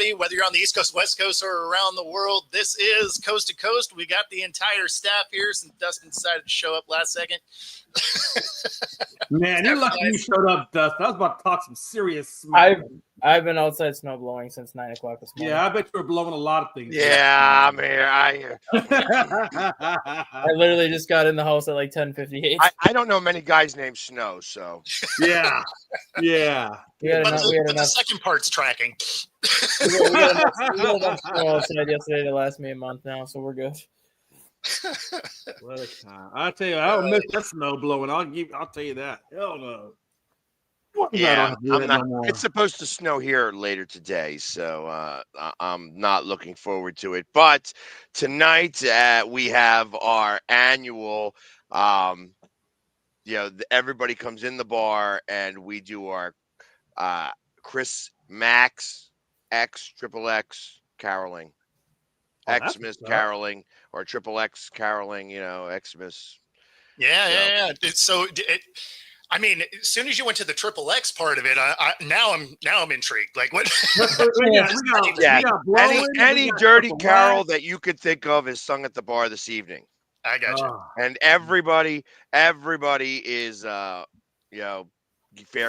everybody, whether you're on the East Coast, West Coast, or around the world. This is Coast to Coast. We got the entire staff here since Dustin decided to show up last second. Man, you're lucky you showed up, Dustin. I was about to talk some serious smack. I've been outside snow blowing since 9 o'clock this morning. Yeah, I bet you were blowing a lot of things. Yeah, I'm here. I literally just got in the house at like 10:58. I don't know many guys named Snow, so yeah. But the second part's tracking. we got enough snow outside yesterday to last me a month now, so we're good. What a time. I'll tell you, I don't miss that snow blowing. I'll tell you that. Hell no. Yeah, it's supposed to snow here later today, so I'm not looking forward to it. But tonight we have our annual, everybody comes in the bar and we do our Chris Max X XXX caroling, Xmas caroling or XXX caroling, Xmas. Yeah. I mean, as soon as you went to the XXX part of it, now I'm intrigued. Like what? Any dirty carol that you could think of is sung at the bar this evening. I got you. And everybody is fair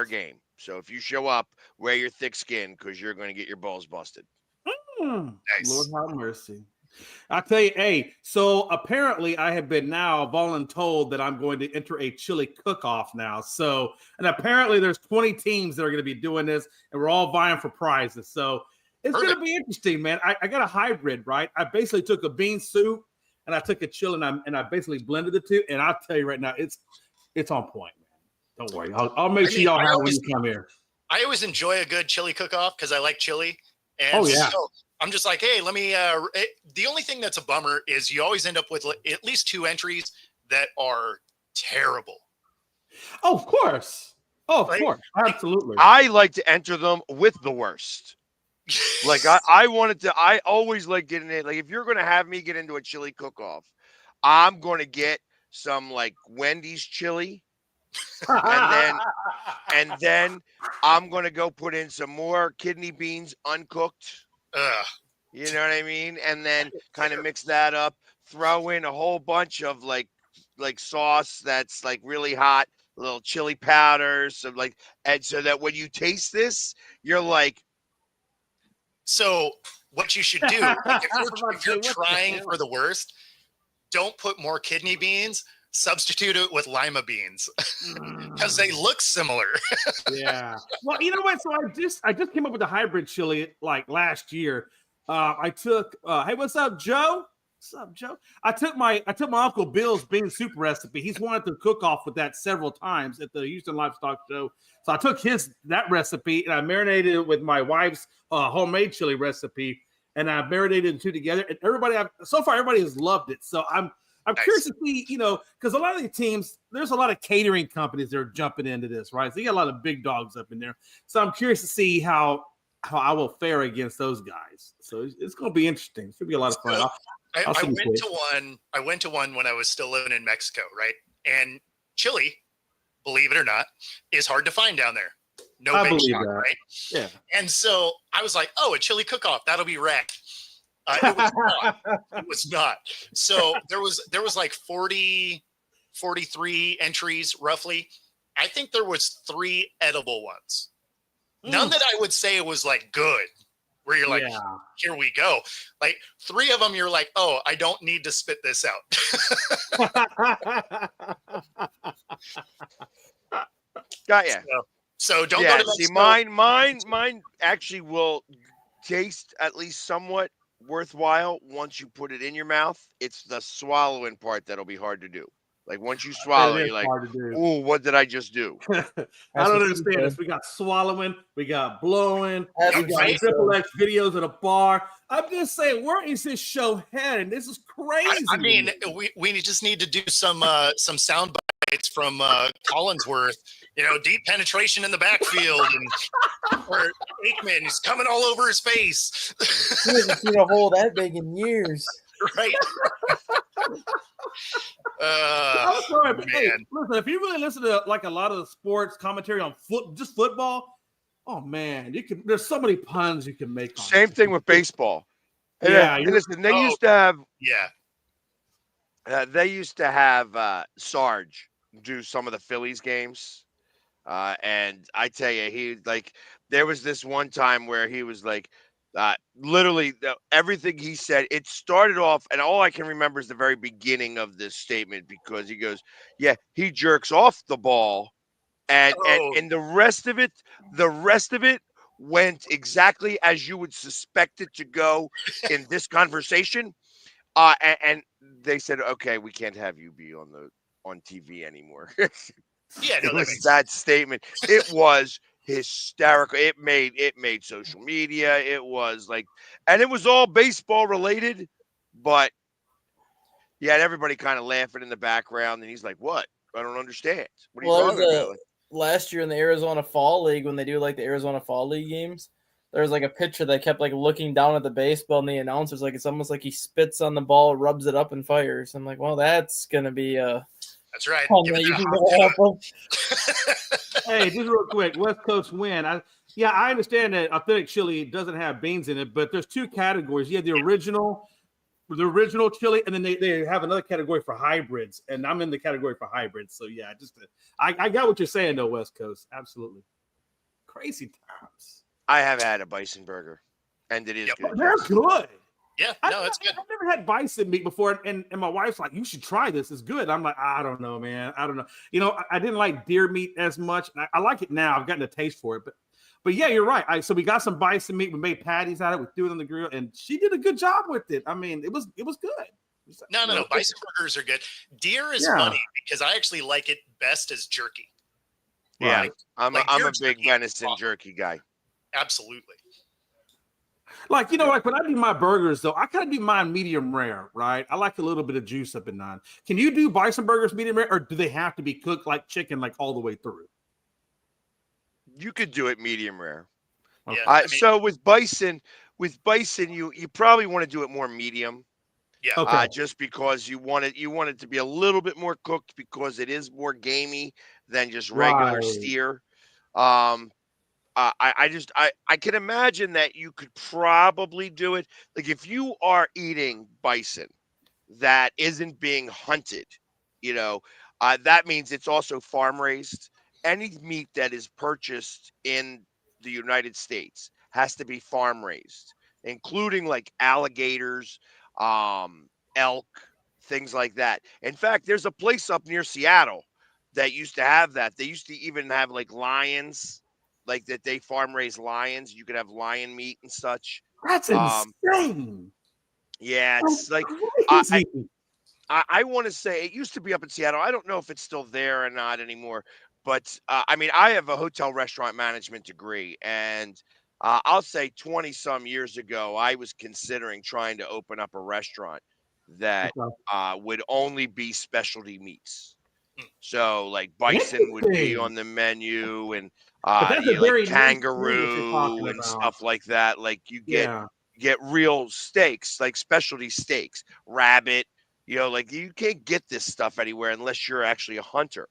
game. So if you show up, wear your thick skin because you're going to get your balls busted. Nice. Lord have mercy. I tell you, hey, so apparently I have been now voluntold that I'm going to enter a chili cook-off now. So, and apparently there's 20 teams that are going to be doing this, and we're all vying for prizes. So it's going to be interesting, man. I got a hybrid, right? I basically took a bean soup and I took a chili and I basically blended the two. And I'll tell you right now, it's on point, man. Don't worry. I'll make sure y'all have when you come here. I always enjoy a good chili cook-off because I like chili. And so I'm just like, hey, let me. The only thing that's a bummer is you always end up with at least 2 entries that are terrible. Oh, of course. Absolutely. I like to enter them with the worst. Like I always like getting it. Like if you're going to have me get into a chili cook-off, I'm going to get some like Wendy's chili. and then I'm going to go put in some more kidney beans uncooked. You know what I mean? And then kind of mix that up, throw in a whole bunch of like sauce that's like really hot, a little chili powder, and so that when you taste this, you're like. So what you should do, like if you're trying for the worst, don't put more kidney beans. Substitute it with lima beans because they look similar. Yeah. Well, you know what? So I just came up with a hybrid chili like last year. I took hey, what's up, Joe? What's up, Joe? I took my Uncle Bill's bean soup recipe. He's wanted to cook off with that several times at the Houston Livestock Show. So I took that recipe and I marinated it with my wife's homemade chili recipe, and I marinated the two together. And everybody has loved it. So I'm curious to see, because a lot of the teams, there's a lot of catering companies that are jumping into this, right? So you got a lot of big dogs up in there. So I'm curious to see how I will fare against those guys. So it's going to be interesting. It's going to be a lot of fun. I went to one when I was still living in Mexico, right? And chili, believe it or not, is hard to find down there. No big shock, right? Yeah. And so I was like, oh, a chili cook-off, that'll be rad. It was not. So there was like 43 entries roughly. I think there was 3 edible ones. None that I would say was like good, where you're like, here we go. Like 3 of them, you're like, oh, I don't need to spit this out. Got ya. So don't go to see, mine actually will taste at least somewhat worthwhile once you put it in your mouth. It's the swallowing part that'll be hard to do. Like once you swallow, you're like, "Ooh, what did I just do?" I don't understand this. We got swallowing, we got blowing, we got XXX videos at a bar. I'm just saying, where is this show heading? This is crazy. I mean, we just need to do some sound bites from Collinsworth. Deep penetration in the backfield, and or Aikman is coming all over his face. He hasn't seen a hole that big in years. Right. I'm sorry, but hey, listen, if you really listen to like a lot of the sports commentary on football, Oh man, there's so many puns you can make on Same it. thing with baseball. And, Yeah, and listen, they used to have Yeah. Sarge do some of the Phillies games. And I tell you, there was this one time where he was like, literally everything he said, it started off, and all I can remember is the very beginning of this statement because he goes, yeah, he jerks off the ball. And, Oh. and the rest of it went exactly as you would suspect it to go in this conversation. And they said, okay, we can't have you be on TV anymore. Yeah, no, It that was makes that statement. It was hysterical. It made social media. It was like, and it was all baseball related, but you had everybody kind of laughing in the background. And he's like, "What? I don't understand. What are you talking about?" Like, last year in the Arizona Fall League when they do like the Arizona Fall League games. There was like a pitcher that kept like looking down at the baseball, and the announcer's like, it's almost like he spits on the ball, rubs it up, and fires. I'm like, well, that's gonna be That's right. that you can go off of. Hey, just real quick, West Coast win. I understand that authentic chili doesn't have beans in it, but there's two categories. You have the original chili, and then they have another category for hybrids, and I'm in the category for hybrids. So yeah, I got what you're saying though, West Coast, absolutely crazy times. I have had a bison burger, and it is good. They're good. Yeah, no, it's good. I've never had bison meat before, and my wife's like, "You should try this. It's good." I'm like, "I don't know, man. I don't know." I didn't like deer meat as much. I like it now. I've gotten a taste for it, but yeah, you're right. So we got some bison meat. We made patties out of it. We threw it on the grill, and she did a good job with it. I mean, it was good. No. Bison burgers are good. Deer is funny because I actually like it best as jerky. Yeah, Right? I'm Like, a deer big jerky venison is jerky guy. Absolutely. Like when I do my burgers, though, I kind of do mine medium rare, right? I like a little bit of juice up in mine. Can you do bison burgers medium rare, or do they have to be cooked like chicken, like all the way through? You could do it medium rare. Yeah. So with bison, you probably want to do it more medium. Yeah. Okay. Just because you want it to be a little bit more cooked because it is more gamey than just regular Right. steer. I can imagine that you could probably do it. Like if you are eating bison that isn't being hunted, that means it's also farm raised. Any meat that is purchased in the United States has to be farm raised, including like alligators, elk, things like that. In fact, there's a place up near Seattle that used to have that. They used to even have like lions, like that they farm raise lions. You could have lion meat and such. That's insane. Yeah, it's like crazy. I want to say it used to be up in Seattle. I don't know if it's still there or not anymore. But I mean, I have a hotel restaurant management degree, and I'll say 20 some years ago, I was considering trying to open up a restaurant that would only be specialty meats. So like bison would be on the menu, and like kangaroo and stuff like that. Like you get real steaks, like specialty steaks, rabbit. Like you can't get this stuff anywhere unless you're actually a hunter.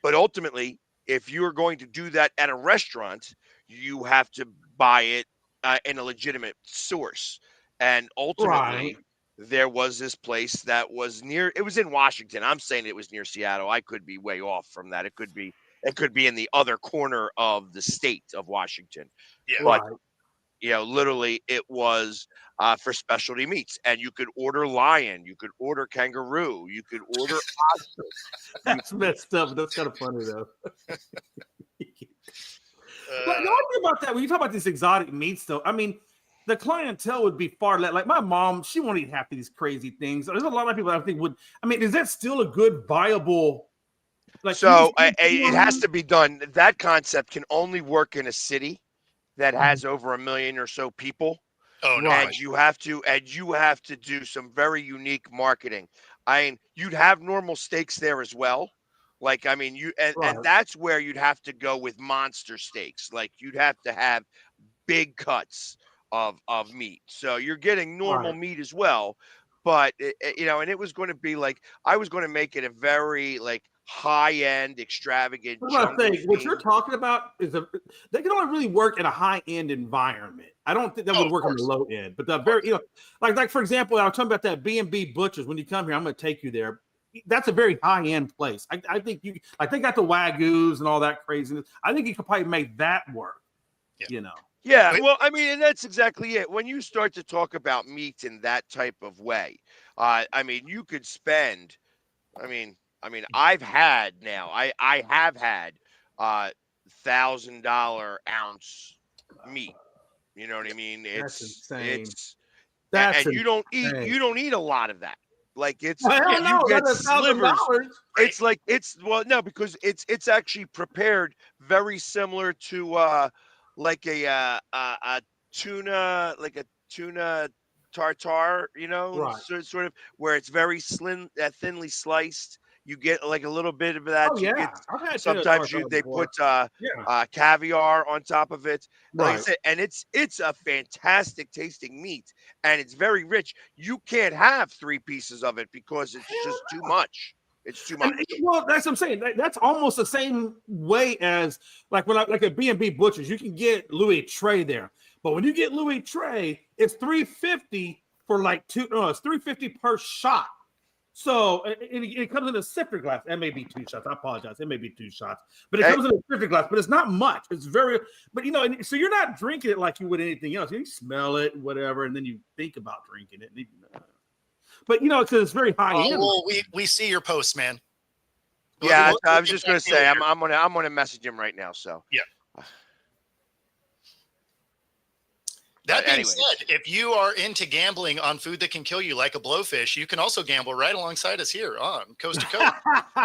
But ultimately, if you're going to do that at a restaurant, you have to buy it in a legitimate source. And ultimately, there was this place that was it was in Washington. I'm saying it was near Seattle. I could be way off from that. It could be in the other corner of the state of Washington. Yeah. But literally it was for specialty meats, and you could order lion, you could order kangaroo, you could order ostrich. That's messed up. That's kind of funny though. But the only thing about that, when you talk about these exotic meats, though, I mean, the clientele would be far less. Like my mom, she won't eat half of these crazy things. There's a lot of people I think would. I mean, is that still a good viable? It has to be done. That concept can only work in a city that has over 1 million or so people. Oh no! And you have to do some very unique marketing. I mean, you'd have normal steaks there as well. Like, I mean, and that's where you'd have to go with monster steaks. Like, you'd have to have big cuts of meat. So you're getting normal meat as well. But and it was going to be like, I was going to make it a very like high-end, extravagant What about jungle what you're theme. talking about is they can only really work in a high-end environment. I don't think that would work on the low end, but the very, like for example, I was talking about that B&B Butchers. When you come here, I'm going to take you there. That's a very high-end place. I think they got the Wagyus and all that craziness. I think you could probably make that work. Yeah. Yeah, well, I mean, and that's exactly it. When you start to talk about meat in that type of way, I mean, you could spend. I mean, I've had now. I have had $1,000 ounce meat. You know what I mean? That's insane. And you don't eat a lot of that. Like you get slivers. No, because it's actually prepared very similar to like a tuna tartare, right. sort of where it's very thinly sliced. You get like a little bit of that. Oh, yeah. I've had sometimes they put caviar on top of it. Like I said, and it's a fantastic tasting meat, and it's very rich. You can't have 3 pieces of it because it's just too much. It's too much. Well, that's what I'm saying. That's almost the same way as like like a B&B Butchers. You can get Louis Trey there, but when you get Louis Trey, it's $350 for like it's $350 per shot. So it comes in a sifter glass. That may be 2 shots. I apologize. It may be 2 shots, but it comes in a sifter glass. But it's not much. It's very, but so you're not drinking it like you would anything else. You smell it, whatever, and then you think about drinking it. But because it's very high end. Well, we see your post, man. Yeah, I was just gonna say I'm gonna message him right now. So yeah. That being said, if you are into gambling on food that can kill you like a blowfish, you can also gamble right alongside us here on Coast to Coast.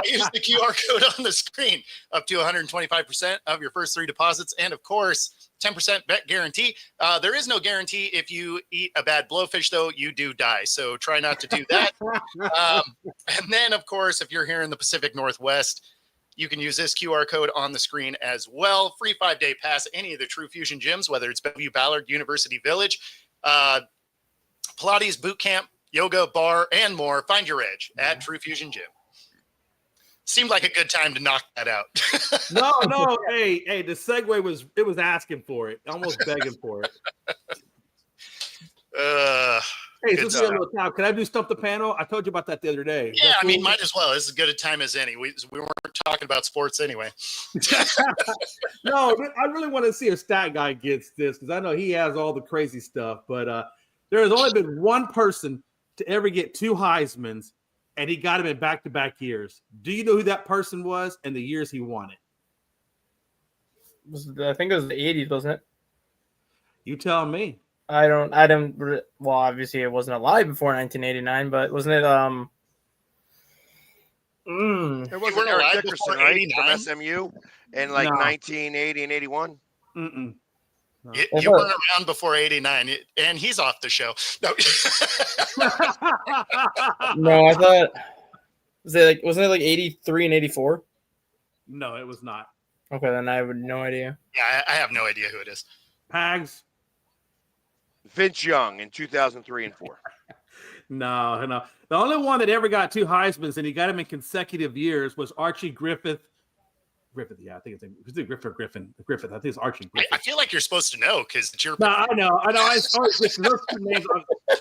Use the QR code on the screen, up to 125% of your first 3 deposits. And of course, 10% bet guarantee. There is no guarantee if you eat a bad blowfish, though, you do die. So try not to do that. And then, of course, if you're here in the Pacific Northwest, you can use this QR code on the screen as well. Free 5-day pass at any of the True Fusion gyms, whether it's Bellevue, Ballard, University Village, Pilates, boot camp, yoga, bar, and more. Find your edge at True Fusion Gym. Seemed like a good time to knock that out. No. Hey, the segue was asking for it, almost begging for it. Hey, this is a little time. Can I do Stump the Panel? I told you about that the other day. Yeah, I mean, might as well. This is as good a time as any. We weren't talking about sports anyway. No, I really want to see if Stat Guy gets this because I know he has all the crazy stuff. But there has only been one person to ever get 2 Heismans, and he got him in back-to-back years. Do you know who that person was and the years he won it? I think it was the 80s, wasn't it? You tell me. I don't. Well, obviously, it wasn't alive before 1989, but wasn't it? It wasn't Eric Dickerson, right? From SMU in like 1980 and 81. Mm-mm. No. You weren't around before 89, and he's off the show. No, no, I thought wasn't it like 83 and 84? No, it was not. Okay, then I have no idea. Yeah, I have no idea who it is. Pags. Vince Young in 2003 and 4. No. The only one that ever got 2 Heismans, and he got him in consecutive years, was Archie Griffith. Yeah, I think it's Griffith or Griffin. Griffith. I think it's Archie Griffith. I feel like you're supposed to know because it's your. No, I know. Those 2 names.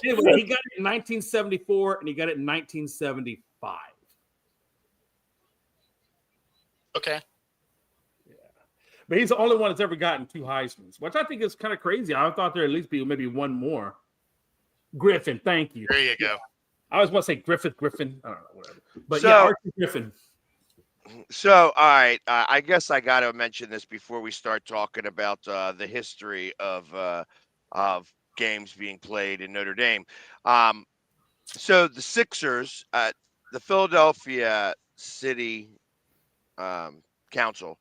Anyway, he got it in 1974, and he got it in 1975. Okay. But he's the only one that's ever gotten 2 Heismans, which I think is kind of crazy. I thought there'd at least be maybe one more. Griffin, thank you. There you go. I always want to say Griffin. I don't know, whatever. But Archie Griffin. So, all right. I guess I got to mention this before we start talking about the history of games being played in Notre Dame. So the Sixers, the Philadelphia City Council,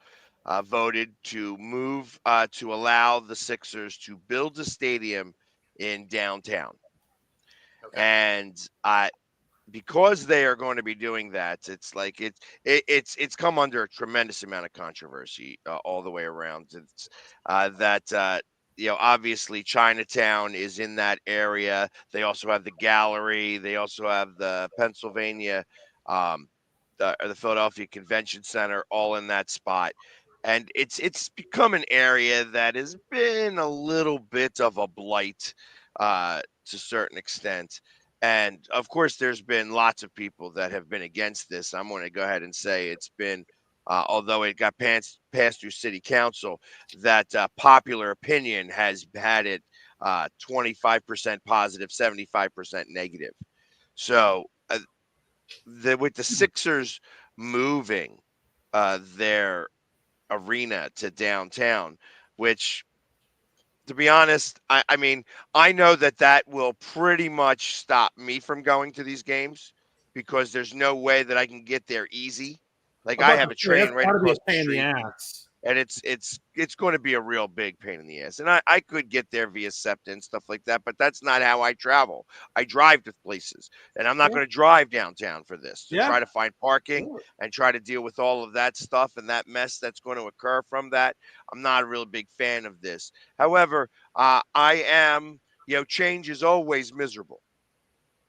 voted to move to allow the Sixers to build a stadium in downtown. Okay. And because they are going to be doing that, it's like it's come under a tremendous amount of controversy all the way around. It's obviously Chinatown is in that area. They also have the gallery. They also have the Pennsylvania the Philadelphia Convention Center, all in that spot. And it's become an area that has been a little bit of a blight to a certain extent. And of course, there's been lots of people that have been against this. I'm going to go ahead and say it's been, although it got passed through city council, that popular opinion has had it 25% positive, 75% negative. So with the Sixers moving their arena to downtown, which, to be honest, I mean, I know that will pretty much stop me from going to these games because there's no way that I can get there easy. Like, I have a train right across the street. And it's going to be a real big pain in the ass. And I could get there via SEPTA and stuff like that, but that's not how I travel. I drive to places, and I'm not going to drive downtown for this to try to find parking and try to deal with all of that stuff and that mess that's going to occur from that. I'm not a real big fan of this. However, I am, change is always miserable.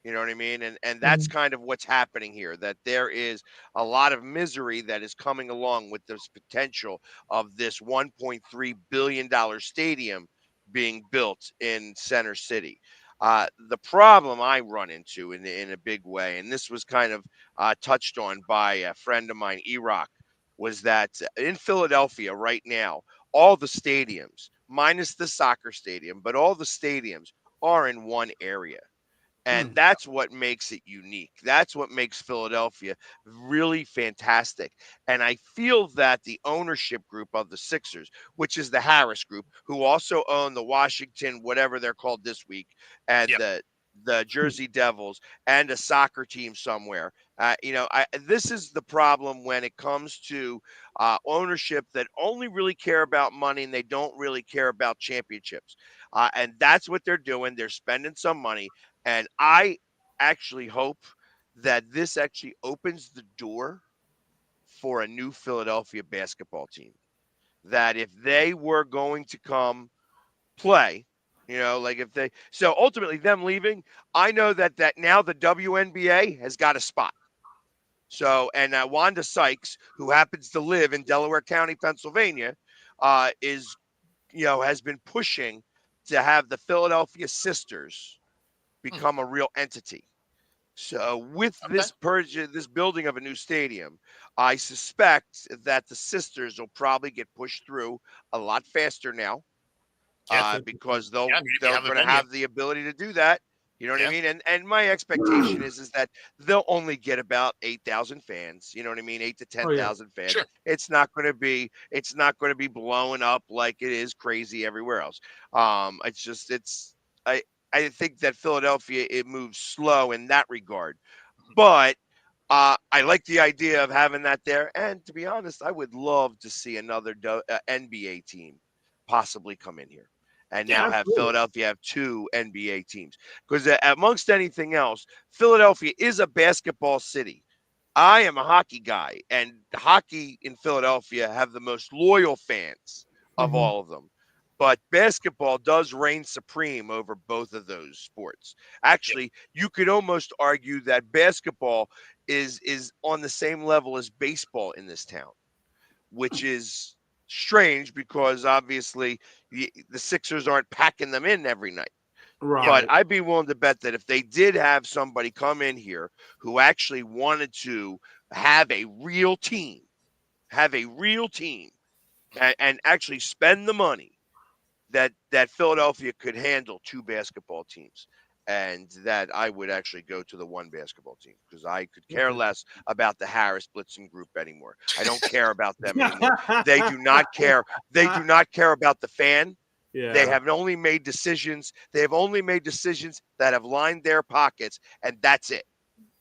You know what I mean? And that's kind of what's happening here, that there is a lot of misery that is coming along with this potential of this $1.3 billion stadium being built in Center City. The problem I run into in a big way, and this was kind of touched on by a friend of mine, E-Rock, was that in Philadelphia right now, all the stadiums, minus the soccer stadium, but all the stadiums are in one area. And that's what makes it unique. That's what makes Philadelphia really fantastic. And I feel that the ownership group of the Sixers, which is the Harris Group, who also own the Washington, whatever they're called this week, and the Jersey Devils, and a soccer team somewhere. This is the problem when it comes to ownership that only really care about money and they don't really care about championships. And that's what they're doing. They're spending some money. And I actually hope that this actually opens the door for a new Philadelphia basketball team. That if they were going to come play, so ultimately them leaving, I know that now the WNBA has got a spot. So, and Wanda Sykes, who happens to live in Delaware County, Pennsylvania, has been pushing to have the Philadelphia Sisters become a real entity. So with this building of a new stadium, I suspect that the Sisters will probably get pushed through a lot faster now because they're going to have the ability to do that. You know what I mean? And my expectation is that they'll only get about 8,000 fans. You know what I mean? 8,000 to 10,000 fans. Sure. It's not going to be blowing up like it is crazy everywhere else. I think that Philadelphia, it moves slow in that regard. But I like the idea of having that there. And to be honest, I would love to see another NBA team possibly come in here and now have Philadelphia have two NBA teams. Because amongst anything else, Philadelphia is a basketball city. I am a hockey guy, and hockey in Philadelphia have the most loyal fans of all of them. But basketball does reign supreme over both of those sports. Actually, you could almost argue that basketball is on the same level as baseball in this town, which is strange because obviously the Sixers aren't packing them in every night. Right. But I'd be willing to bet that if they did have somebody come in here who actually wanted to have a real team, and actually spend the money, that Philadelphia could handle two basketball teams, and that I would actually go to the one basketball team because I could care less about the Harris Blitzen group anymore. I don't care about them anymore. They do not care. They do not care about the fan. Yeah. They have only made decisions. They have only made decisions that have lined their pockets, and that's it.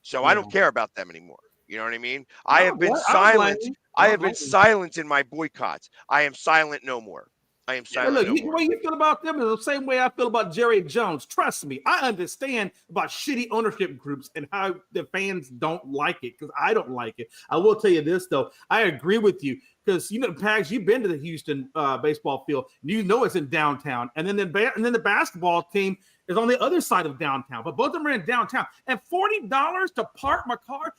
So I don't care about them anymore. You know what I mean? I have been silent. I have been silent in my boycotts. I am silent no more. I am silent. Look, the way you feel about them is the same way I feel about Jerry Jones. Trust me, I understand about shitty ownership groups and how the fans don't like it because I don't like it. I will tell you this though, I agree with you because Pags, you've been to the Houston baseball field. You know it's in downtown, and then the basketball team is on the other side of downtown. But both of them are in downtown, and $40 to park my car.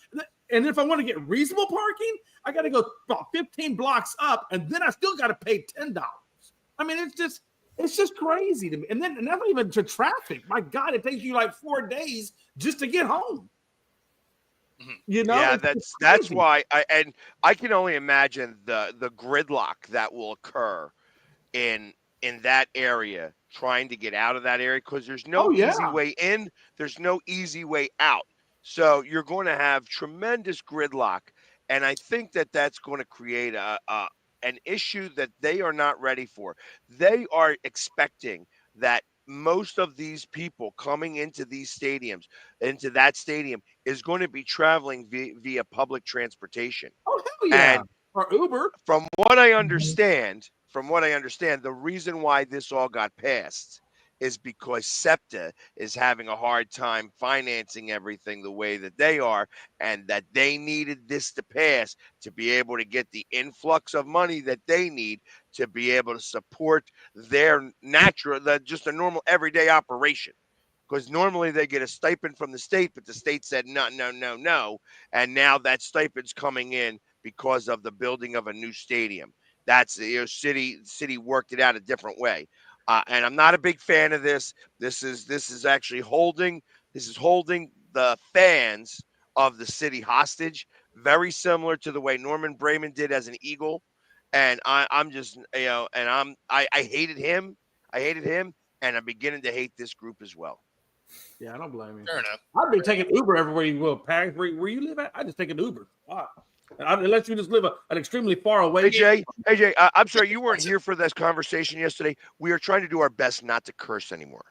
And if I want to get reasonable parking, I got to go about 15 blocks up, and then I still got to pay $10. I mean, it's just crazy to me. And that's not even to traffic. My God, it takes you like 4 days just to get home. You know, yeah, that's why I can only imagine the gridlock that will occur in that area trying to get out of that area, because there's no easy way in, there's no easy way out. So you're going to have tremendous gridlock, and I think that that's going to create an issue that they are not ready for. They are expecting that most of these people coming into these stadiums, into that stadium, is going to be traveling via public transportation. Oh, hell yeah. And or Uber. From what I understand, the reason why this all got passed is because SEPTA is having a hard time financing everything the way that they are, and that they needed this to pass to be able to get the influx of money that they need to be able to support their just a normal everyday operation. Because normally they get a stipend from the state, but the state said no. And now that stipend's coming in because of the building of a new stadium. That's city worked it out a different way. And I'm not a big fan of this. This is actually holding the fans of the city hostage, very similar to the way Norman Brayman did as an Eagle. And I'm just, and I hated him. And I'm beginning to hate this group as well. Yeah, I don't blame you. Fair enough. I've been taking Uber everywhere you will. Paris, where you live at, I just take an Uber. Unless you just live an extremely far away. AJ, I'm sorry, you weren't here for this conversation yesterday. We are trying to do our best not to curse anymore.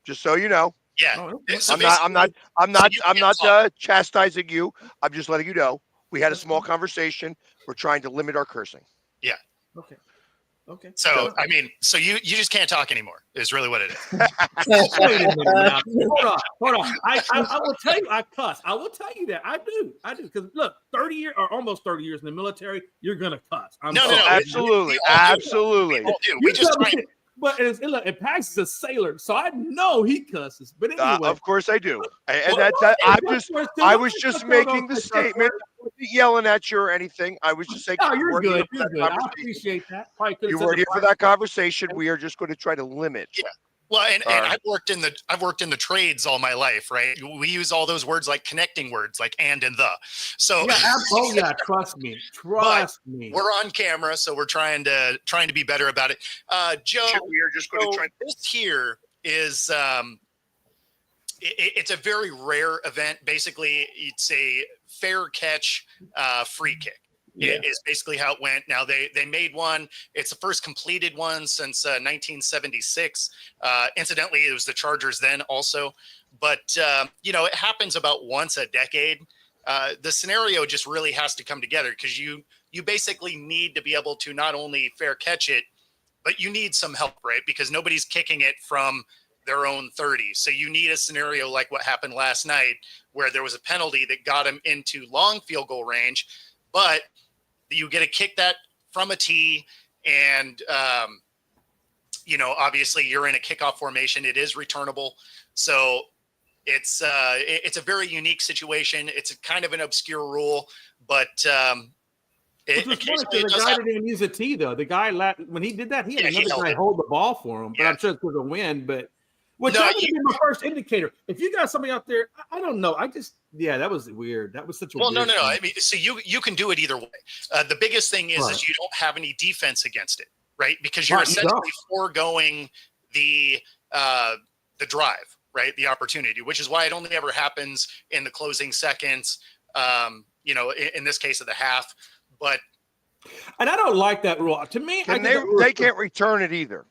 Just so you know. Yeah. So I'm not chastising you. I'm just letting you know. We had a small conversation. We're trying to limit our cursing. Yeah. Okay. So I mean, so you just can't talk anymore is really what it is. Wait a minute now. Hold on. I will tell you, I cuss. I will tell you that I do. Because look, 30 years or almost 30 years in the military, you're gonna cuss. No, absolutely. We just try. But look, Pax is a sailor, so I know he cusses. But anyway, of course I do. I was just making the statement. I wasn't yelling at you or anything. I was just saying. No, you're good. You're good. I appreciate that. You weren't here for that conversation. We are just going to try to limit. Yeah. Well, and I've worked in the trades all my life, right? We use all those words like connecting words, like and the. So trust me. We're on camera, so we're trying to be better about it. Joe, we are just going to try. This here is it's a very rare event. Basically, it's a fair catch free kick. Yeah. Is basically how it went. Now they made one. It's the first completed one since 1976. Incidentally, it was the Chargers then also. But it happens about once a decade. The scenario just really has to come together because you basically need to be able to not only fair catch it, but you need some help, right? Because nobody's kicking it from their own 30. So you need a scenario like what happened last night where there was a penalty that got him into long field goal range, but you get to kick that from a tee, and obviously you're in a kickoff formation. It is returnable, so it's a very unique situation. It's a kind of an obscure rule, but the guy didn't even use a tee though. The guy when he did that, he had another guy hold the ball for him. But I'm sure it's for the win. But that would be my first indicator. If you got somebody out there, I don't know. That was weird. That was such a weird no. thing. I mean, so you can do it either way. The biggest thing is you don't have any defense against it, right? Because you're essentially foregoing the drive, right? The opportunity, which is why it only ever happens in the closing seconds. In this case of the half, and I don't like that rule. To me, they can't return it either.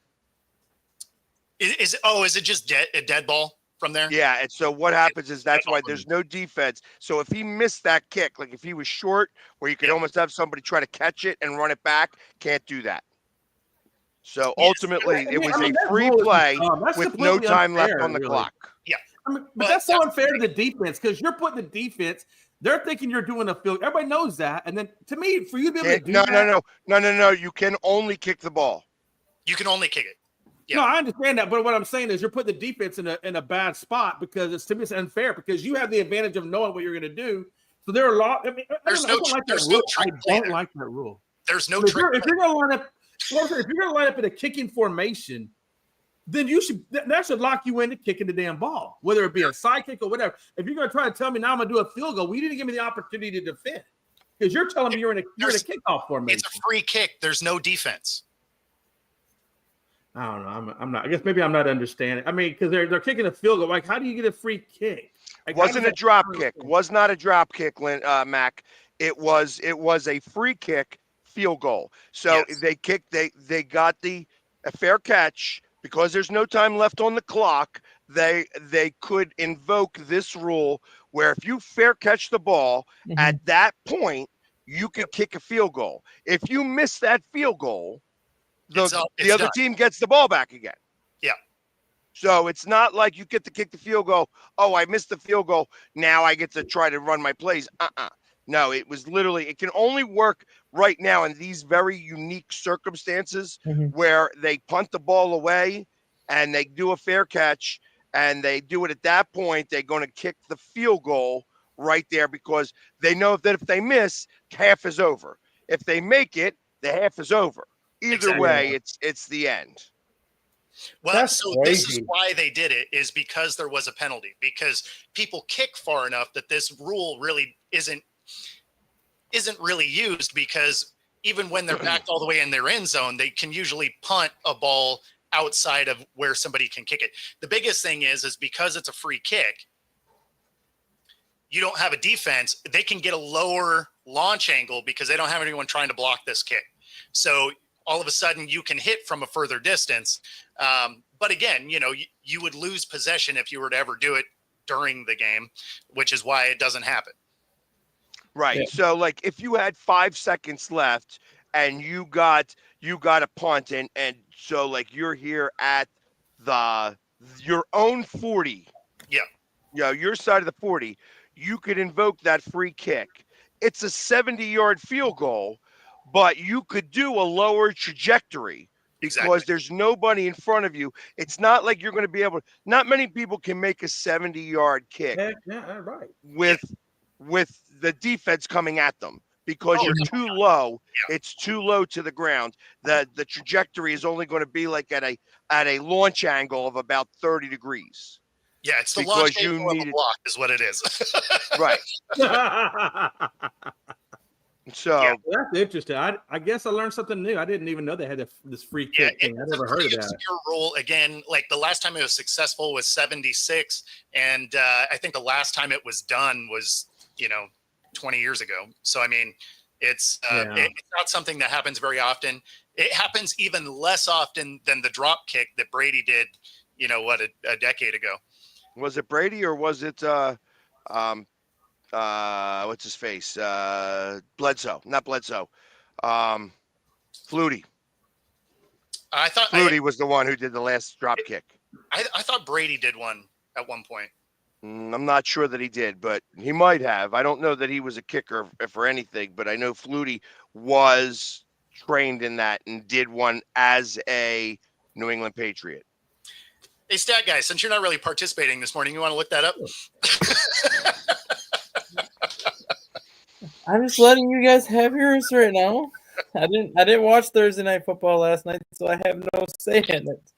Is it just a dead ball from there? Yeah, and so what happens is that's why there's no defense. So if he missed that kick, like if he was short, where you could almost have somebody try to catch it and run it back, can't do that. So ultimately, it was a free play with no time left on the clock. Yeah, but that's so unfair to the defense because you're putting the defense. They're thinking you're doing a field. Everybody knows that, and then to me, for you to be able to do no. You can only kick the ball. You can only kick it. No, I understand that, but what I'm saying is you're putting the defense in a bad spot because it's to me it's unfair because you have the advantage of knowing what you're going to do. So there are a lot. I mean, I don't like that rule. I don't like that rule. There's no trick. If you're going to line up, if you're going to line up in a kicking formation, then that should lock you into kicking the damn ball, whether it be a side kick or whatever. If you're going to try to tell me now I'm going to do a field goal, well, you didn't give me the opportunity to defend because you're telling me you're in a kickoff formation. It's a free kick. There's no defense. I don't know. I'm not. I guess maybe I'm not understanding. I mean, because they're kicking a field goal. Like, how do you get a free kick? Like, wasn't a drop kick. Was not a drop kick, Mac. It was a free kick field goal. So they kicked. They got a fair catch because there's no time left on the clock. They could invoke this rule where if you fair catch the ball at that point, you can kick a field goal. If you miss that field goal, the other team gets the ball back again. Yeah. So it's not like you get to kick the field goal. Oh, I missed the field goal. Now I get to try to run my plays. No, it was literally, it can only work right now in these very unique circumstances where they punt the ball away and they do a fair catch and they do it at that point. They're going to kick the field goal right there because they know that if they miss, half is over. If they make it, the half is over. Either way, it's the end. Well, this is why they did it, is because there was a penalty, because people kick far enough that this rule really isn't really used, because even when they're backed all the way in their end zone, they can usually punt a ball outside of where somebody can kick it. The biggest thing is because it's a free kick, you don't have a defense. They can get a lower launch angle because they don't have anyone trying to block this kick. So all of a sudden you can hit from a further distance. But again, you would lose possession if you were to ever do it during the game, which is why it doesn't happen. Right. Yeah. So like if you had 5 seconds left and you got a punt and so like you're here at your own 40. Yeah. Your side of the 40, you could invoke that free kick. It's a 70-yard field goal, but you could do a lower trajectory because there's nobody in front of you. It's not like you're going to be able. Not many people can make a 70-yard kick. Yeah, right. With the defense coming at them because you're too low. Yeah. It's too low to the ground. The trajectory is only going to be like at a launch angle of about 30 degrees. Yeah, it's the launch angle of a block is what it is. Right. So that's interesting. I guess I learned something new. I didn't even know they had this free kick thing. I never heard of that. Rule again. Like the last time it was successful was 76, and I think the last time it was done was 20 years ago. So I mean, it's not something that happens very often. It happens even less often than the drop kick that Brady did. A decade ago. Was it Brady or was it what's his face? Bledsoe, not Bledsoe. Flutie. I thought Flutie was the one who did the last drop kick. I thought Brady did one at one point. I'm not sure that he did, but he might have. I don't know that he was a kicker for anything, but I know Flutie was trained in that and did one as a New England Patriot. Hey, stat guy, since you're not really participating this morning, you want to look that up? I'm just letting you guys have yours right now. I didn't watch Thursday Night Football last night, so I have no say in it.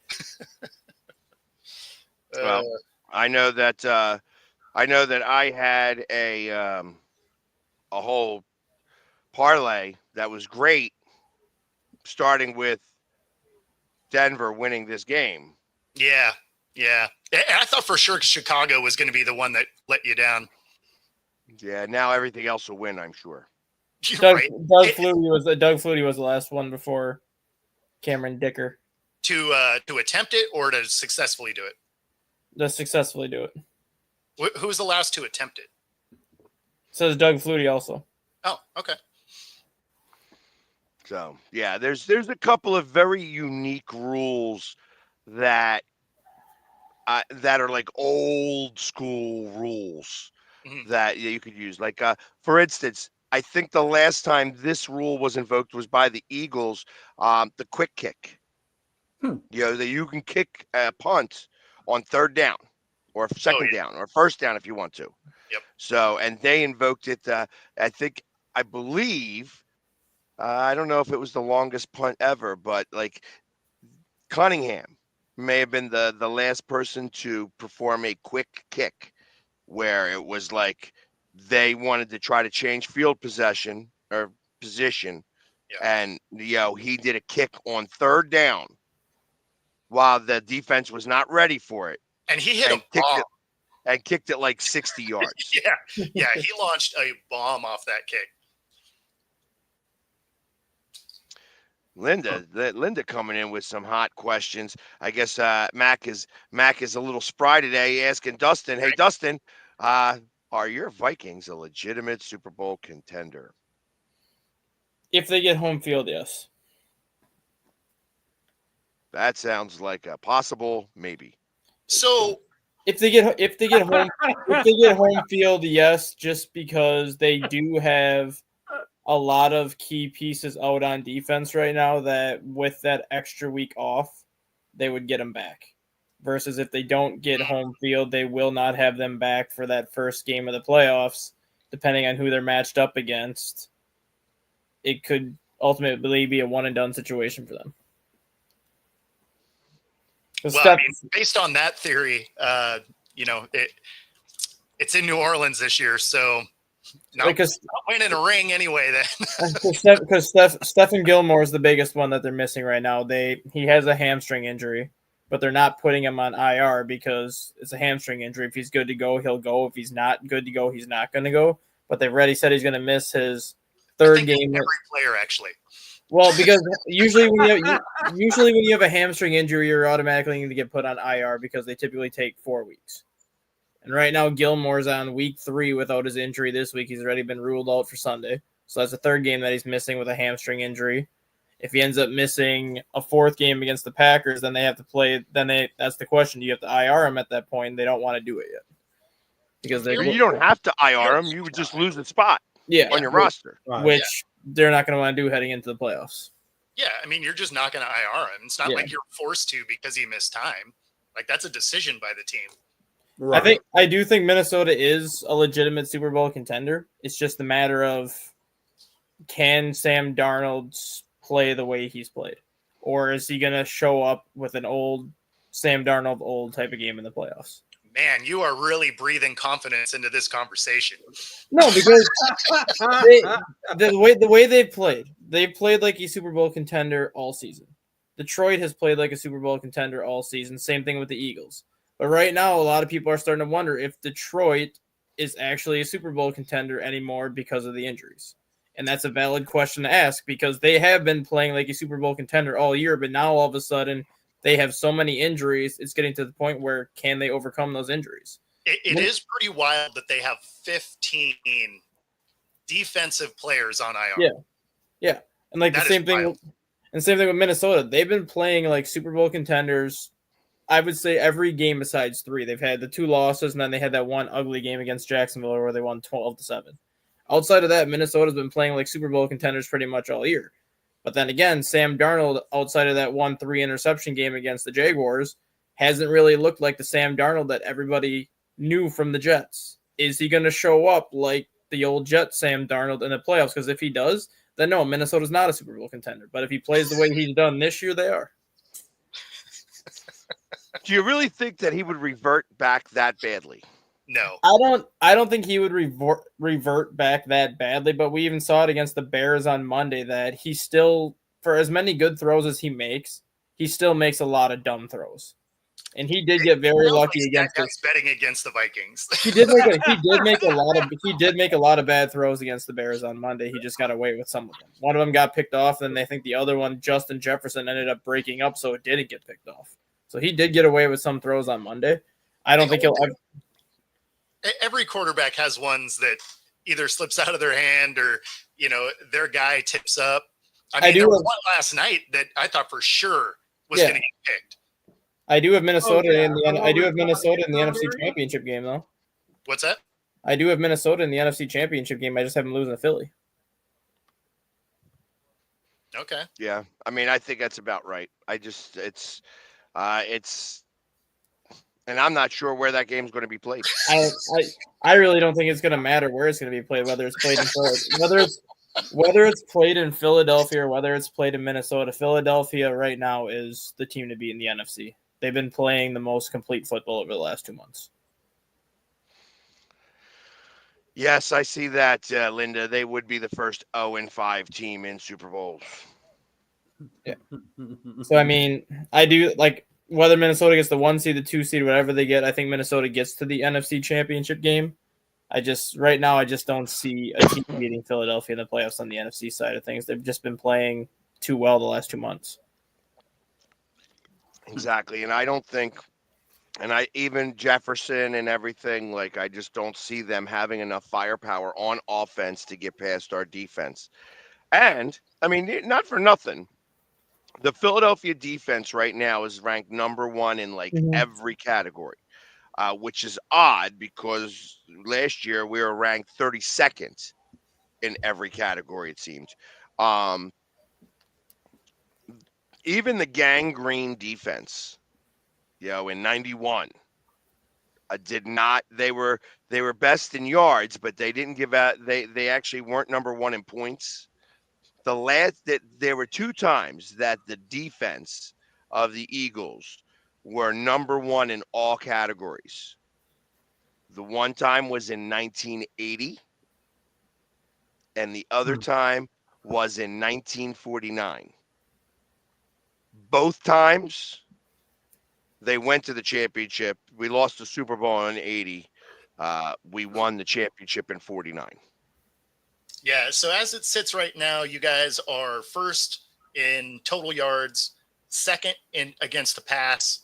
Well, I know that I had a whole parlay that was great, starting with Denver winning this game. Yeah. I thought for sure Chicago was going to be the one that let you down. Yeah, now everything else will win, I'm sure. Doug Flutie was the last one before Cameron Dicker. To attempt it or to successfully do it? To successfully do it. Who was the last to attempt it? Says Doug Flutie also. Oh, okay. So yeah, there's a couple of very unique rules that are like old school rules that you could use. Like for instance, I think the last time this rule was invoked was by the Eagles, the quick kick. That you can kick a punt on third down or second down or first down if you want to. Yep. So, and they invoked it. I believe, I don't know if it was the longest punt ever, but like Cunningham may have been the last person to perform a quick kick where it was like they wanted to try to change field possession or position. Yeah. And, he did a kick on third down while the defense was not ready for it. And he hit a bomb. And kicked it like 60 yards. Yeah, he launched a bomb off that kick. Linda coming in with some hot questions. I guess Mac is a little spry today, asking Dustin, "Hey Dustin, are your Vikings a legitimate Super Bowl contender?" If they get home field, yes. That sounds like a possible maybe. So if they get home field, yes, just because they do have a lot of key pieces out on defense right now that with that extra week off, they would get them back. Versus if they don't get home field, they will not have them back for that first game of the playoffs, depending on who they're matched up against. It could ultimately be a one and done situation for them. Well, based on that theory, it's in New Orleans this year, so not winning a ring anyway. Then because Stephen Gilmore is the biggest one that they're missing right now. He has a hamstring injury, but they're not putting him on IR because it's a hamstring injury. If he's good to go, he'll go. If he's not good to go, he's not going to go. But they've already said he's going to miss his third game. Every player actually. Well, because usually when you have a hamstring injury, you're automatically going to get put on IR because they typically take 4 weeks. And right now, Gilmore's on week 3 without his injury this week. He's already been ruled out for Sunday. So that's the third game that he's missing with a hamstring injury. If he ends up missing a 4th game against the Packers, then they have to play. That's the question. Do you have to IR him at that point? They don't want to do it yet. Because you don't have to IR him. You would just lose the spot on your roster. Which they're not going to want to do heading into the playoffs. Yeah, I mean, you're just not going to IR him. It's not like you're forced to because he missed time. Like, that's a decision by the team. Right. I do think Minnesota is a legitimate Super Bowl contender. It's just a matter of, can Sam Darnold play the way he's played? Or is he going to show up with an old Sam Darnold old type of game in the playoffs? Man, you are really breathing confidence into this conversation. No, because the way they've played like a Super Bowl contender all season. Detroit has played like a Super Bowl contender all season. Same thing with the Eagles. But right now, a lot of people are starting to wonder if Detroit is actually a Super Bowl contender anymore because of the injuries. And that's a valid question to ask because they have been playing like a Super Bowl contender all year, but now all of a sudden they have so many injuries, it's getting to the point where can they overcome those injuries? It is pretty wild that they have 15 defensive players on IR. Yeah. And like that the same thing with Minnesota. They've been playing like Super Bowl contenders, I would say every game besides 3. They've had the 2 losses, and then they had that one ugly game against Jacksonville where they won 12-7. Outside of that, Minnesota's been playing like Super Bowl contenders pretty much all year. But then again, Sam Darnold, outside of that 1-3 interception game against the Jaguars, hasn't really looked like the Sam Darnold that everybody knew from the Jets. Is he going to show up like the old Jet Sam Darnold in the playoffs? Because if he does, then no, Minnesota's not a Super Bowl contender. But if he plays the way he's done this year, they are. Do you really think that he would revert back that badly? No. I don't think he would revert back that badly, but we even saw it against the Bears on Monday that he still, for as many good throws as he still makes a lot of dumb throws. And he did get very lucky against us. Betting against the Vikings. He did make a lot of bad throws against the Bears on Monday. He just got away with some of them. One of them got picked off, and I think the other one, Justin Jefferson, ended up breaking up, so it didn't get picked off. So he did get away with some throws on Monday. I don't think he'll ever. Every quarterback has ones that either slips out of their hand or, their guy tips up. I mean, there was one last night that I thought for sure was going to get picked. I do have Minnesota in the NFC Championship game, though. What's that? I do have Minnesota in the NFC Championship game. I just have them losing to Philly. Okay. Yeah, I mean, I think that's about right. And I'm not sure where that game's going to be played. I really don't think it's going to matter where it's going to be played, whether it's played in whether it's played in Philadelphia or whether it's played in Minnesota. Philadelphia right now is the team to beat in the NFC. They've been playing the most complete football over the last 2 months. Yes, I see that, Linda. They would be the first 0-5 team in Super Bowls. Yeah. So, I mean, I do like whether Minnesota gets the 1 seed, the 2 seed, whatever they get. I think Minnesota gets to the NFC Championship game. Right now, I just don't see a team beating Philadelphia in the playoffs on the NFC side of things. They've just been playing too well the last 2 months. Exactly. And I don't think, even Jefferson and everything, like, I just don't see them having enough firepower on offense to get past our defense. And, I mean, not for nothing, the Philadelphia defense right now is ranked number 1 in, like, every category, which is odd because last year we were ranked 32nd in every category, it seemed. Even the gangrene defense, in 91, did not. They were best in yards, but they didn't give out. They actually weren't number 1 in points. There were 2 times that the defense of the Eagles were number 1 in all categories. The one time was in 1980, and the other time was in 1949. Both times they went to the championship. We lost the Super Bowl in 80. We won the championship in 49. Yeah, so as it sits right now, you guys are first in total yards, second in against the pass,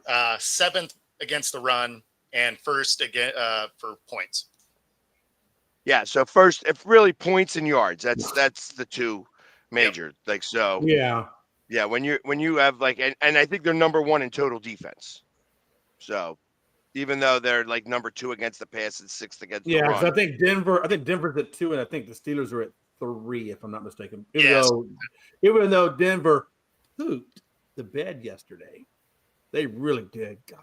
7th against the run, and first again for points. Yeah, so first, if really points and yards, that's the 2 major. Yep. Like, so. Yeah. Yeah, when you have like, and I think they're number 1 in total defense. So, even though they're like number 2 against the pass and 6th against the run. Yeah, I think Denver's at 2, and I think the Steelers are at 3, if I'm not mistaken. Even though Denver pooped the bed yesterday, they really did. God.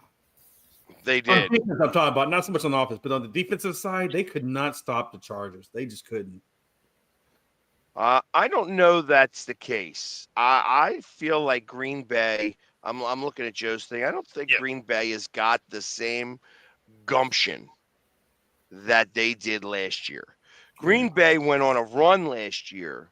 They did. On defense, I'm talking about, not so much on offense, but on the defensive side, they could not stop the Chargers. They just couldn't. I don't know that's the case. I feel like Green Bay. I'm looking at Joe's thing. I don't think Green Bay has got the same gumption that they did last year. Green Bay went on a run last year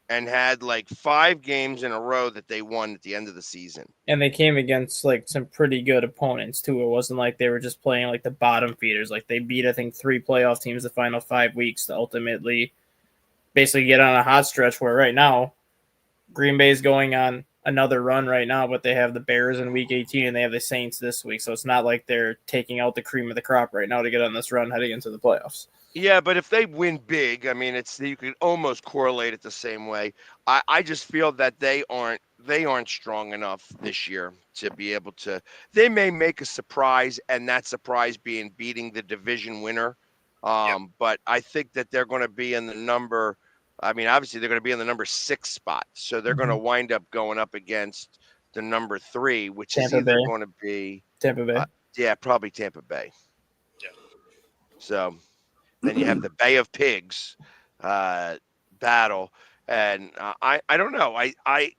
and had like 5 games in a row that they won at the end of the season. And they came against like some pretty good opponents too. It wasn't like they were just playing like the bottom feeders. Like they beat, I think, 3 playoff teams the final 5 weeks to ultimately basically get on a hot stretch where right now Green Bay is going on another run right now, but they have the Bears in week 18 and they have the Saints this week. So it's not like they're taking out the cream of the crop right now to get on this run heading into the playoffs. Yeah, but if they win big, I mean, you could almost correlate it the same way. I just feel that they aren't strong enough this year to be able to. They may make a surprise, and that surprise being beating the division winner. But I think that they're going to be in the number. I mean, obviously they're going to be in the number 6 spot, so they're going to wind up going up against the number 3, which Tampa is either going to be Tampa Bay. Yeah, probably Tampa Bay. Yeah. So then you have the Bay of Pigs battle, and I don't know. I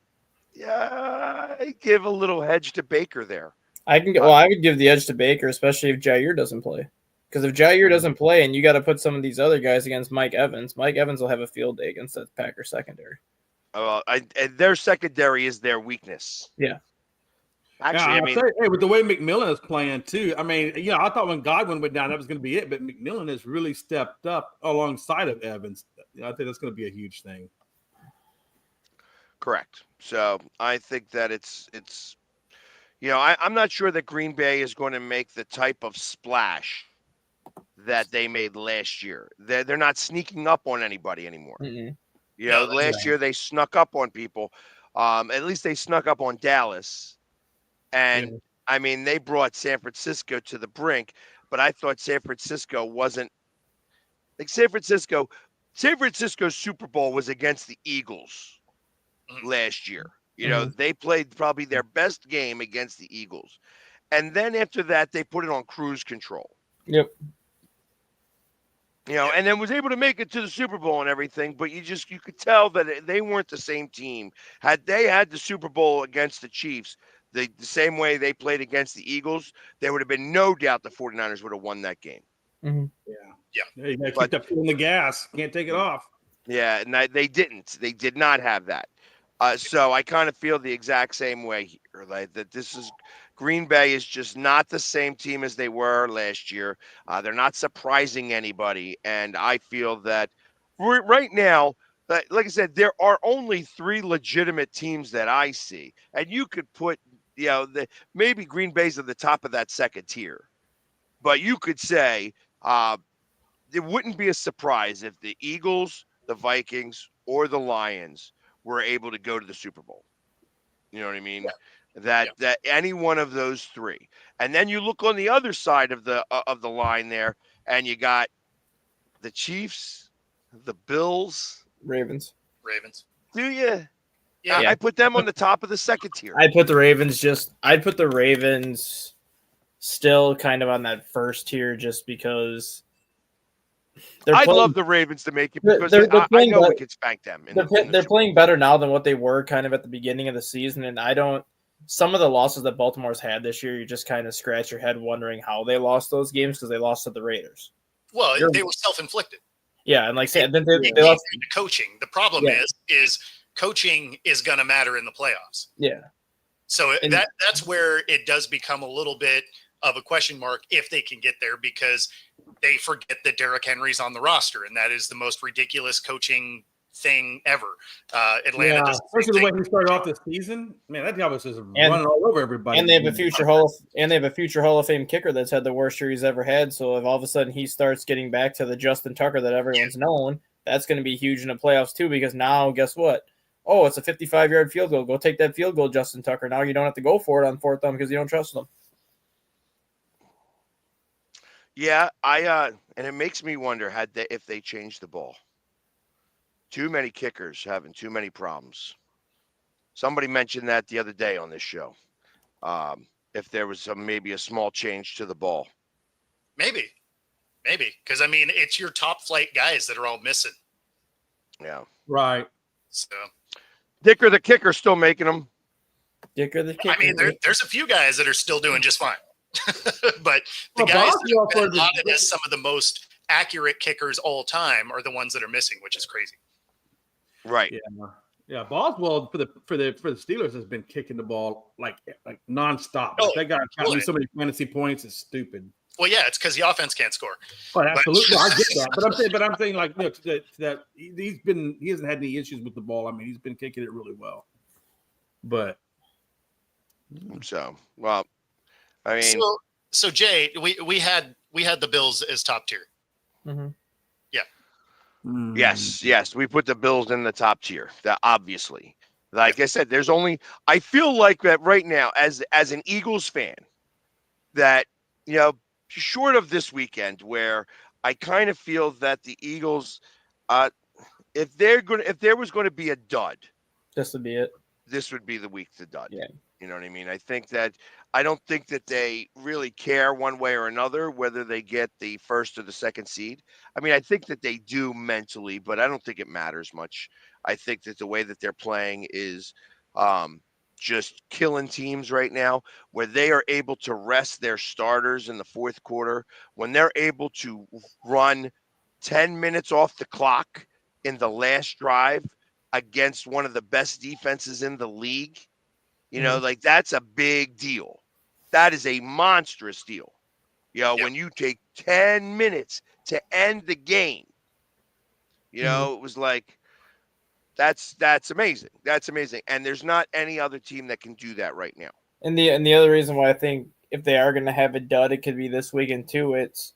give a little hedge to Baker there. I would give the edge to Baker, especially if Jair doesn't play. Because if Jair doesn't play and you got to put some of these other guys against Mike Evans will have a field day against that Packers secondary. Their secondary is their weakness. Yeah. Actually, with the way McMillan is playing too, I mean, I thought when Godwin went down, that was going to be it, but McMillan has really stepped up alongside of Evans. I think that's going to be a huge thing. Correct. So I think that it's I'm not sure that Green Bay is going to make the type of splash that they made last year. They're not sneaking up on anybody anymore. Mm-hmm. Last year they snuck up on people. At least they snuck up on Dallas. And I mean, they brought San Francisco to the brink, but I thought San Francisco wasn't like San Francisco's Super Bowl was against the Eagles. last year. You know, they played probably their best game against the Eagles. And then after that, they put it on cruise control. Yep. You know, and then was able to make it to the Super Bowl and everything, but you could tell that they weren't the same team. Had they had the Super Bowl against the Chiefs, the same way they played against the Eagles, there would have been no doubt the 49ers would have won that game. Yeah. You gotta keep that foot on the gas. Can't take it off. Yeah, and they didn't. They did not have that. So I kind of feel the exact same way here. Like that, Green Bay is just not the same team as they were last year. They're not surprising anybody, and I feel that right now, like I said, there are only 3 legitimate teams that I see, and you could put, maybe Green Bay's at the top of that second tier, but you could say it wouldn't be a surprise if the Eagles, the Vikings, or the Lions were able to go to the Super Bowl. You know what I mean? Yeah. That any one of those 3. And then you look on the other side of the line there, and you got the Chiefs, the Bills, Ravens. Do you? Yeah. I put them on the top of the second tier. I'd put the Ravens still kind of on that first tier just because I'd love the Ravens to make it because I know we could spank them. They're playing better now than what they were kind of at the beginning of the season, and some of the losses that Baltimore's had this year, you just kind of scratch your head wondering how they lost those games because they lost to the Raiders. Well, they were self-inflicted. Yeah, and like say, they lost coaching. The problem is coaching is going to matter in the playoffs. Yeah. So that's where it does become a little bit of a question mark if they can get there, because they forget that Derrick Henry's on the roster, and that is the most ridiculous coaching thing ever. Atlanta does, especially the way he started off the season. Man, that guy was just running all over everybody. And they have a future Hall of Fame kicker that's had the worst year he's ever had. So if all of a sudden he starts getting back to the Justin Tucker that everyone's known, that's going to be huge in the playoffs too. Because now, guess what? Oh, it's a 55-yard field goal. Go take that field goal, Justin Tucker. Now you don't have to go for it on 4th down because you don't trust them. Yeah, and it makes me wonder if they changed the ball. Too many kickers having too many problems. Somebody mentioned that the other day on this show. If there was maybe a small change to the ball. Maybe. Because, I mean, it's your top flight guys that are all missing. Yeah. Right. So. Dicker the kicker still making them. Dicker the kicker. I mean, there's a few guys that are still doing just fine. But the guys that have been lauded as some of the most accurate kickers all time are the ones that are missing, which is crazy. Right. Yeah. Boswell for the Steelers has been kicking the ball like nonstop. That guy counting so many fantasy points is stupid. Well, yeah, it's because the offense can't score. Oh, absolutely, I get that. But I'm saying like that he hasn't had any issues with the ball. I mean, he's been kicking it really well. But I mean, so Jay, we had the Bills as top tier. Mm-hmm. Yeah. Yes, we put the Bills in the top tier. That obviously, like I said, I feel like that right now as an Eagles fan, that short of this weekend where I kind of feel that the Eagles, if there was going to be a dud, this would be it. This would be the week to dud. Yeah. You know what I mean? I don't think that they really care one way or another whether they get the first or the second seed. I mean, I think that they do mentally, but I don't think it matters much. I think that the way that they're playing is just killing teams right now, where they are able to rest their starters in the 4th quarter, when they're able to run 10 minutes off the clock in the last drive against one of the best defenses in the league. Like that's a big deal. That is a monstrous deal. When you take 10 minutes to end the game, it was like, that's amazing. That's amazing. And there's not any other team that can do that right now. And the other reason why I think if they are going to have a dud, it could be this weekend too. It's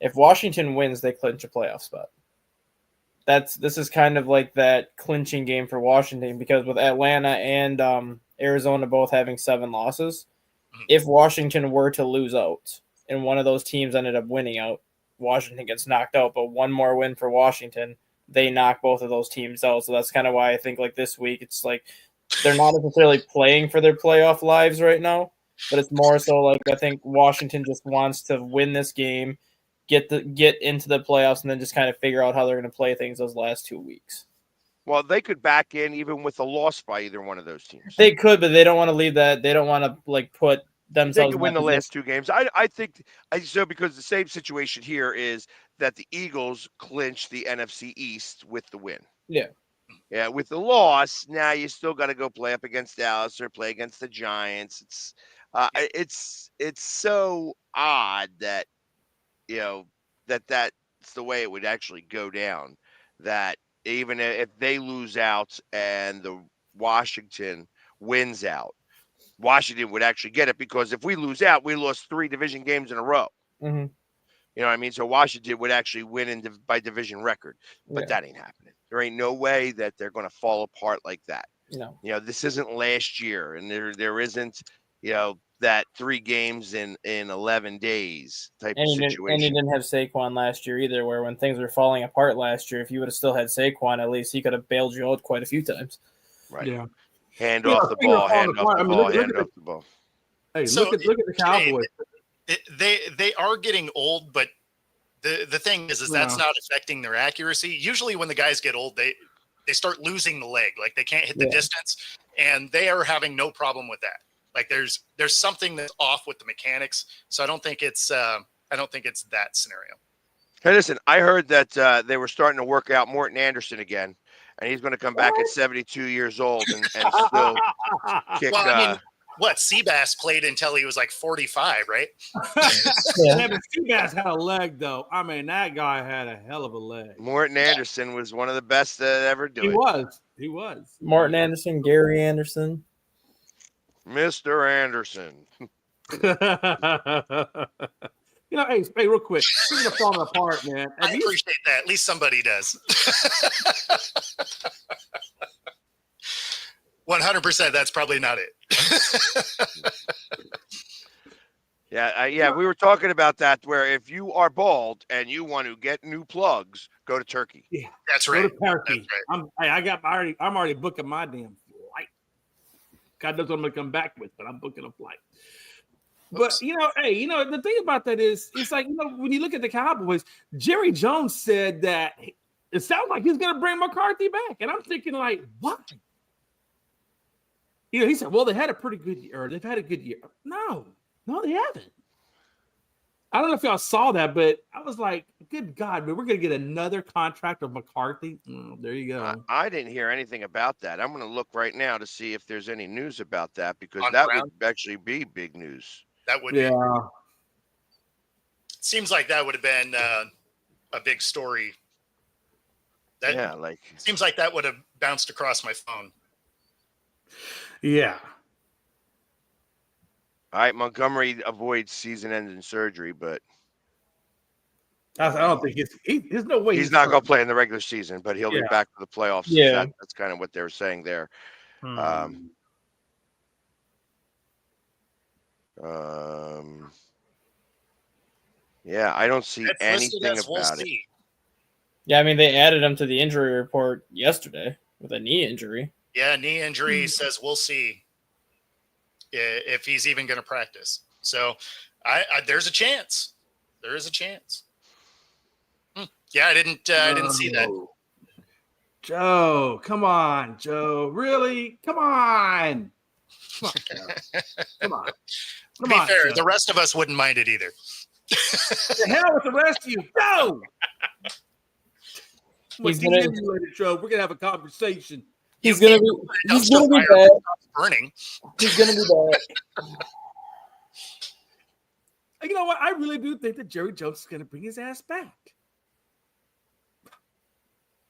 if Washington wins, they clinch a playoff spot. This is kind of like that clinching game for Washington, because with Atlanta and Arizona both having 7 losses, if Washington were to lose out and one of those teams ended up winning out, Washington gets knocked out. But one more win for Washington, they knock both of those teams out. So that's kind of why I think like this week it's like they're not necessarily playing for their playoff lives right now, but it's more so like I think Washington just wants to win this game, get into the playoffs, and then just kind of figure out how they're going to play things those last 2 weeks. Well, they could back in even with a loss by either one of those teams. They could, but they don't want to leave that. They don't want to like put themselves. They could win the last 2 games. I think so because the same situation here is that the Eagles clinched the NFC East with the win. Yeah. Yeah, with the loss, now you still got to go play up against Dallas or play against the Giants. It's so odd that that's the way it would actually go down. That even if they lose out and the Washington wins out, Washington would actually get it because if we lose out, we lost 3 division games in a row. Mm-hmm. You know what I mean? So Washington would actually win by division record, but that ain't happening. There ain't no way that they're going to fall apart like that. No. This isn't last year, and there isn't, that 3 games in 11 days type of situation. And you didn't have Saquon last year either, where when things were falling apart last year, if you would have still had Saquon, at least he could have bailed you out quite a few times. Right. Yeah. Hand off the ball, hand off the ball. Hey, So look at the Cowboys. They are getting old, but the thing is that's not affecting their accuracy. Usually when the guys get old, they start losing the leg, like they can't hit the distance, and they are having no problem with that. Like there's something that's off with the mechanics. So I don't think it's that scenario. Hey, listen, I heard that they were starting to work out Morton Anderson again, and he's going to come back at 72 years old and still kick. Well, I mean, what Seabass played until he was like 45, right? Yeah, but Seabass had a leg, though. I mean, that guy had a hell of a leg. Morton Anderson was one of the best that ever do it. He was. Martin Anderson, Gary Anderson. Mr. Anderson. Hey, real quick. Speaking of falling apart, man. I appreciate that. At least somebody does. 100%. That's probably not it. Yeah. We were talking about that. Where if you are bald and you want to get new plugs, go to Turkey. Yeah, that's right. Go to Turkey. That's right. I'm already booking my damn flight. God knows what I'm gonna come back with, but I'm booking a flight. But the thing about that is, it's like when you look at the Cowboys, Jerry Jones said that it sounds like he's gonna bring McCarthy back, and I'm thinking like, what? He said, well, they had a pretty good year. Or they've had a good year. No, they haven't. I don't know if y'all saw that, but I was like, good God, man, we're going to get another contract of McCarthy. There you go. I didn't hear anything about that. I'm going to look right now to see if there's any news about that, because that would actually be big news. That would be. Seems like that would have been a big story. Seems like that would have bounced across my phone. Yeah. All right, Montgomery avoids season-ending surgery, but I don't think there's no way he's not going to play in the regular season, but he'll be back for the playoffs. Yeah, that's kind of what they were saying there. Yeah, I don't see anything about it. Yeah, I mean, they added him to the injury report yesterday with a knee injury. Yeah, knee injury says we'll see if he's even going to practice. So there's a chance. There is a chance. Yeah, I didn't see that. Joe, come on, Joe. Really? Come on. Come on. To be fair, Joe. The rest of us wouldn't mind it either. The hell with the rest of you. Go. We're gonna have a conversation. He's gonna be back. Burning. He's gonna be back. You know what? I really do think that Jerry Jones is gonna bring his ass back.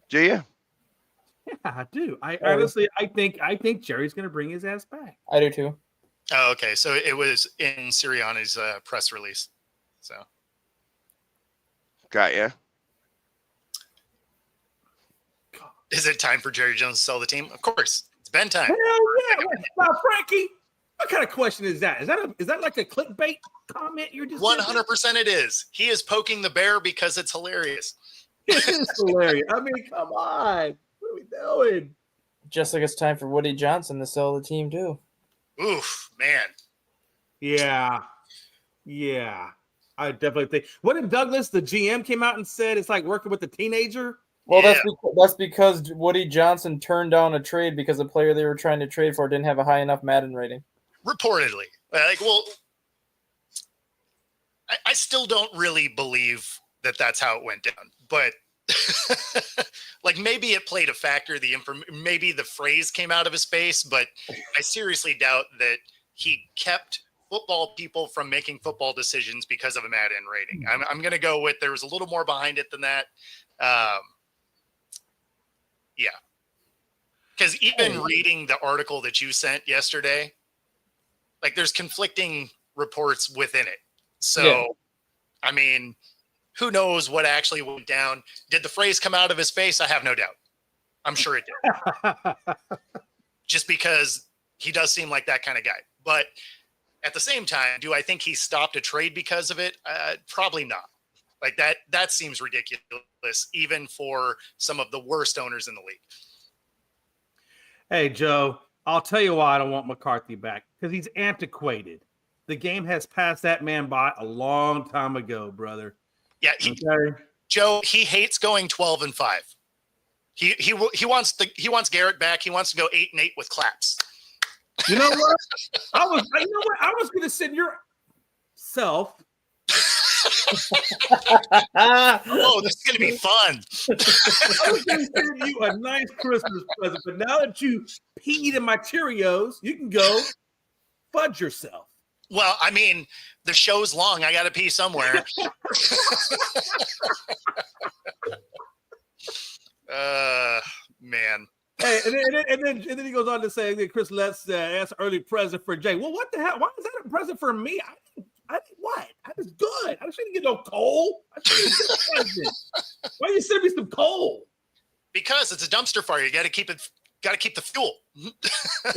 Do you? Yeah, I do. Honestly, I think Jerry's gonna bring his ass back. I do too. Oh, okay. So it was in Sirianni's press release. So got ya. Is it time for Jerry Jones to sell the team? Of course. It's Ben time. Hell yeah. Now, Frankie, what kind of question is that? Is that like a clickbait comment you're just 100% it is. He is poking the bear because it's hilarious. It is hilarious. I mean, come on. What are we doing? Just like it's time for Woody Johnson to sell the team too. Oof, man. Yeah. I definitely think. What if Douglas, the GM, came out and said it's like working with a teenager? Well, that's because Woody Johnson turned down a trade because the player they were trying to trade for didn't have a high enough Madden rating. Reportedly. I still don't really believe that that's how it went down, but like maybe it played a factor. Maybe the phrase came out of his face, but I seriously doubt that he kept football people from making football decisions because of a Madden rating. I'm going to go with there was a little more behind it than that. Yeah. Because even reading the article that you sent yesterday, like there's conflicting reports within it. So, I mean, who knows what actually went down? Did the phrase come out of his face? I have no doubt. I'm sure it did. Just because he does seem like that kind of guy. But at the same time, do I think he stopped a trade because of it? Probably not. Like that seems ridiculous, even for some of the worst owners in the league. Hey, Joe, I'll tell you why I don't want McCarthy back. Because he's antiquated. The game has passed that man by a long time ago, brother. Yeah, Joe, he hates going 12-5. He wants Garrett back. He wants to go 8-8 with claps. You know what? I was going to send yourself. Oh, this is going to be fun. I was going to send you a nice Christmas present, but now that you peed in my Cheerios, you can go fudge yourself. Well, I mean, the show's long. I got to pee somewhere. Man. Hey, and then he goes on to say that Chris Letts asked early present for Jay. Well, what the hell? Why is that a present for me? I did what? I was good. I shouldn't get no coal. I shouldn't get a present. Why you send me some coal? Because it's a dumpster fire. You got to keep it. Got to keep the fuel.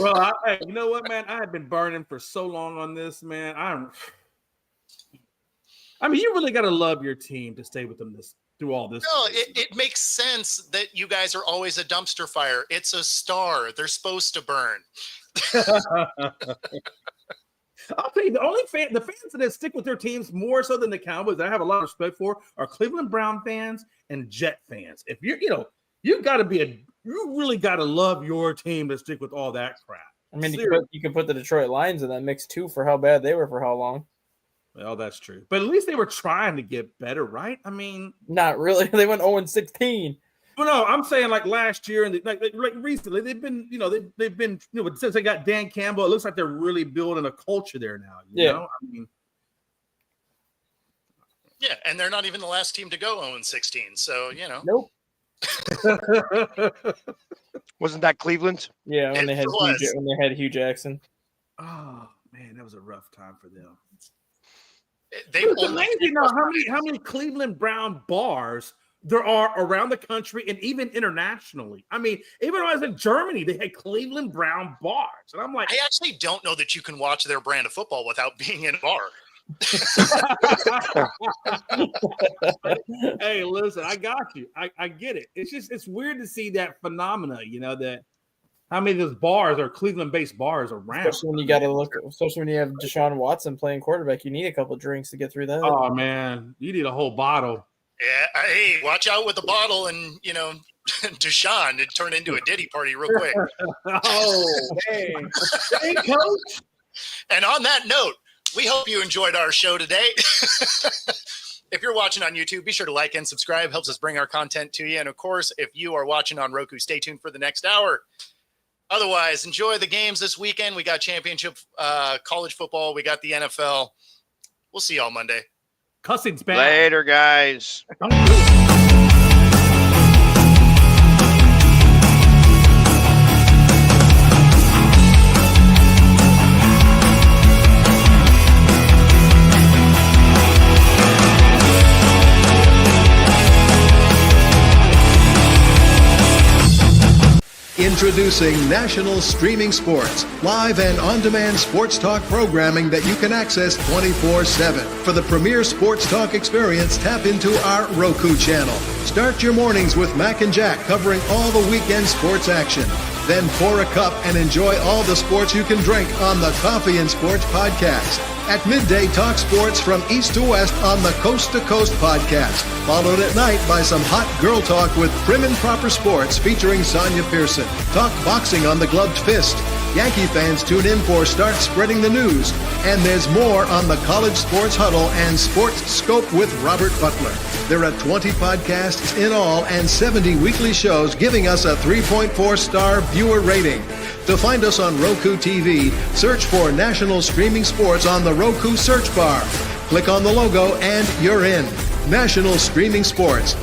Well, you know what, man? I have been burning for so long on this, man. I mean, you really got to love your team to stay with them through all this. No, it makes sense that you guys are always a dumpster fire. It's a star. They're supposed to burn. I'll tell you, the fans that stick with their teams more so than the Cowboys that I have a lot of respect for are Cleveland Brown fans and Jet fans. If you really got to love your team to stick with all that crap. I mean, you can put the Detroit Lions in that mix too for how bad they were for how long. Well, that's true. But at least they were trying to get better, right? I mean, not really. They went 0-16. Well, no, I'm saying like last year and like recently they've been, since they got Dan Campbell, it looks like they're really building a culture there now. You know? I mean, yeah, and they're not even the last team to go 0-16. So, Nope. Wasn't that Cleveland? Yeah, when they had Hugh Jackson. Oh man, that was a rough time for them. It's amazing how many Cleveland Brown bars there are around the country and even internationally. I mean, even when I was in Germany, they had Cleveland Brown bars, and I'm like, I actually don't know that you can watch their brand of football without being in a bar. Hey, listen, I got you. I get it. It's weird to see that phenomena, that how many of those bars are Cleveland-based bars around. Especially when you have Deshaun Watson playing quarterback, you need a couple of drinks to get through that. Oh man, you need a whole bottle. Yeah, hey, watch out with the bottle and Deshaun, it turned into a Diddy party real quick. Oh, man. Hey, coach. And on that note, we hope you enjoyed our show today. If you're watching on YouTube, be sure to like and subscribe. Helps us bring our content to you. And of course, if you are watching on Roku, stay tuned for the next hour. Otherwise, enjoy the games this weekend. We got championship college football. We got the NFL. We'll see y'all Monday. Cussing's bad. Later, guys. In Introducing National Streaming Sports, live and on-demand sports talk programming that you can access 24/7. For the premier sports talk experience, tap into our Roku channel. Start your mornings with Mac and Jack covering all the weekend sports action. Then pour a cup and enjoy all the sports you can drink on the Coffee and Sports Podcast. At midday, talk sports from east to west on the Coast to Coast Podcast. Followed at night by some hot girl talk with Prim and Proper Sports featuring Sonia Pearson. Talk boxing on the Gloved Fist. Yankee fans tune in for Start Spreading the News. And there's more on the College Sports Huddle and Sports Scope with Robert Butler. There are 20 podcasts in all and 70 weekly shows, giving us a 3.4-star viewer rating. To find us on Roku TV, search for National Streaming Sports on the Roku search bar. Click on the logo and you're in. National Streaming Sports.